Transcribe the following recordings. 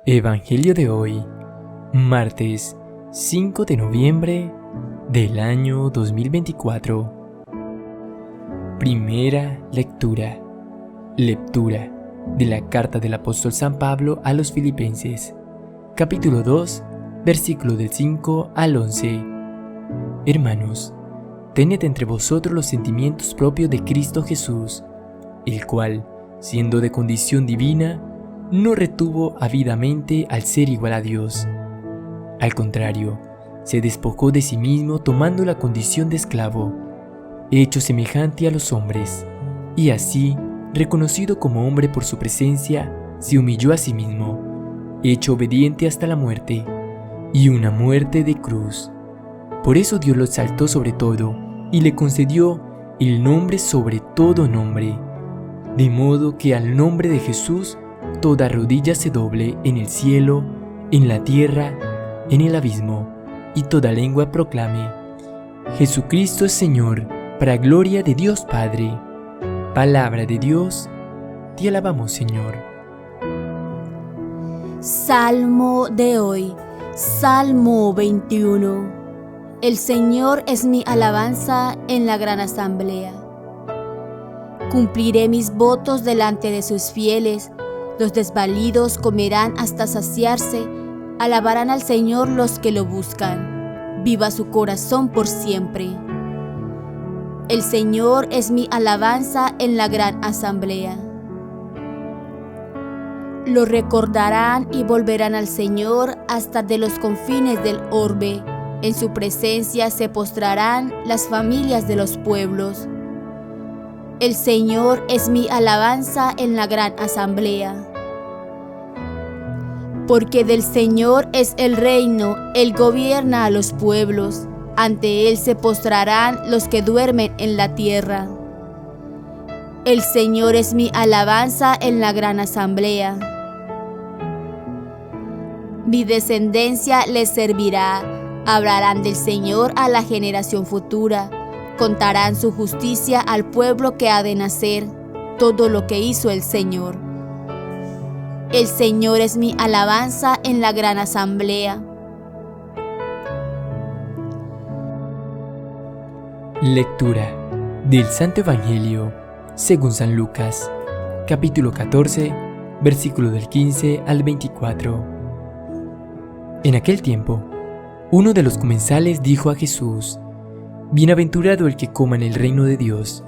Evangelio de hoy, martes 5 de noviembre del año 2024. Primera lectura. Lectura de la carta del apóstol San Pablo a los Filipenses, capítulo 2, versículo del 5 al 11. Hermanos, tened entre vosotros los sentimientos propios de Cristo Jesús, el cual, siendo de condición divina, no retuvo avidamente al ser igual a Dios. Al contrario, se despojó de sí mismo tomando la condición de esclavo, hecho semejante a los hombres, y así, reconocido como hombre por su presencia, se humilló a sí mismo, hecho obediente hasta la muerte, y una muerte de cruz. Por eso Dios lo exaltó sobre todo, y le concedió el nombre sobre todo nombre, de modo que al nombre de Jesús toda rodilla se doble en el cielo, en la tierra, en el abismo, y toda lengua proclame: Jesucristo es Señor, para gloria de Dios Padre. Palabra de Dios, te alabamos, Señor. Salmo de hoy, Salmo 21. El Señor es mi alabanza en la gran asamblea. Cumpliré mis votos delante de sus fieles. Los desvalidos comerán hasta saciarse, alabarán al Señor los que lo buscan. Viva su corazón por siempre. El Señor es mi alabanza en la gran asamblea. Lo recordarán y volverán al Señor hasta de los confines del orbe. En su presencia se postrarán las familias de los pueblos. El Señor es mi alabanza en la gran asamblea. Porque del Señor es el reino, Él gobierna a los pueblos. Ante Él se postrarán los que duermen en la tierra. El Señor es mi alabanza en la gran asamblea. Mi descendencia les servirá. Hablarán del Señor a la generación futura. Contarán su justicia al pueblo que ha de nacer, todo lo que hizo el Señor. El Señor es mi alabanza en la gran asamblea. Lectura del Santo Evangelio según San Lucas, capítulo 14, versículo del 15 al 24. En aquel tiempo, uno de los comensales dijo a Jesús: Bienaventurado el que coma en el reino de Dios.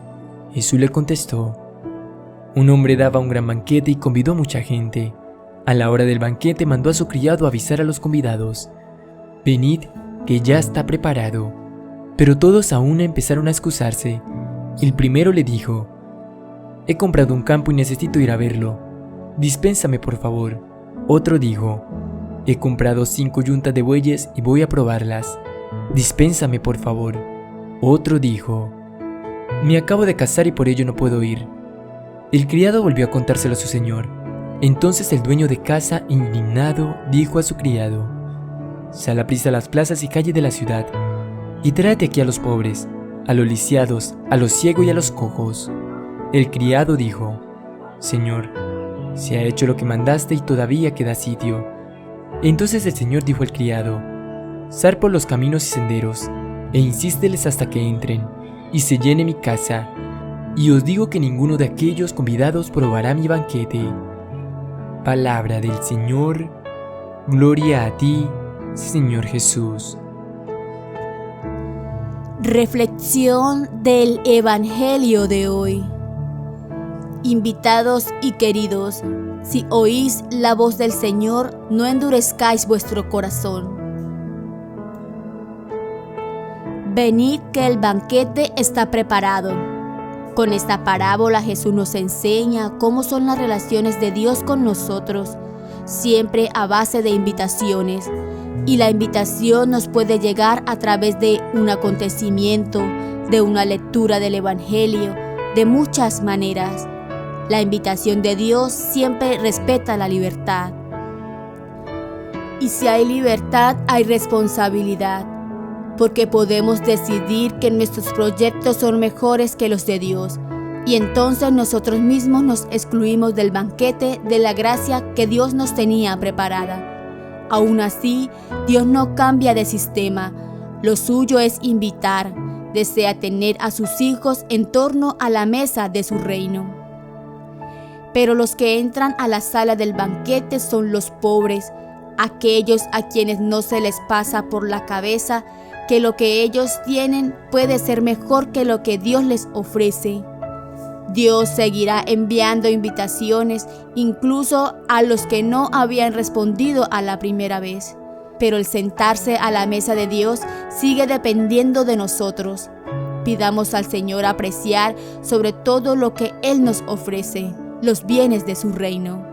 Jesús le contestó: Un hombre daba un gran banquete y convidó a mucha gente. A la hora del banquete mandó a su criado avisar a los convidados: Venid, que ya está preparado. Pero todos a una empezaron a excusarse. El primero le dijo: He comprado un campo y necesito ir a verlo. Dispénsame, por favor. Otro dijo: He comprado 5 yuntas de bueyes y voy a probarlas. Dispénsame, por favor. Otro dijo: Me acabo de casar y por ello no puedo ir. El criado volvió a contárselo a su señor. Entonces el dueño de casa, indignado, dijo a su criado: Sal a prisa a las plazas y calles de la ciudad, y tráete aquí a los pobres, a los lisiados, a los ciegos y a los cojos. El criado dijo: Señor, se ha hecho lo que mandaste y todavía queda sitio. Entonces el señor dijo al criado: Sal por los caminos y senderos, e insísteles hasta que entren, y se llene mi casa. Y os digo que ninguno de aquellos convidados probará mi banquete. Palabra del Señor. Gloria a ti, Señor Jesús. Reflexión del Evangelio de hoy. Invitados y queridos, si oís la voz del Señor, no endurezcáis vuestro corazón. Venid, que el banquete está preparado. Con esta parábola Jesús nos enseña cómo son las relaciones de Dios con nosotros, siempre a base de invitaciones. Y la invitación nos puede llegar a través de un acontecimiento, de una lectura del Evangelio, de muchas maneras. La invitación de Dios siempre respeta la libertad. Y si hay libertad, hay responsabilidad, porque podemos decidir que nuestros proyectos son mejores que los de Dios, Y entonces nosotros mismos nos excluimos del banquete de la gracia que Dios nos tenía preparada. Aún así, Dios no cambia de sistema. Lo suyo es invitar, desea tener a sus hijos en torno a la mesa de su reino. Pero los que entran a la sala del banquete son los pobres, aquellos a quienes no se les pasa por la cabeza que lo que ellos tienen puede ser mejor que lo que Dios les ofrece. Dios seguirá enviando invitaciones incluso a los que no habían respondido a la primera vez. Pero el sentarse a la mesa de Dios sigue dependiendo de nosotros. Pidamos al Señor apreciar sobre todo lo que Él nos ofrece, los bienes de su reino.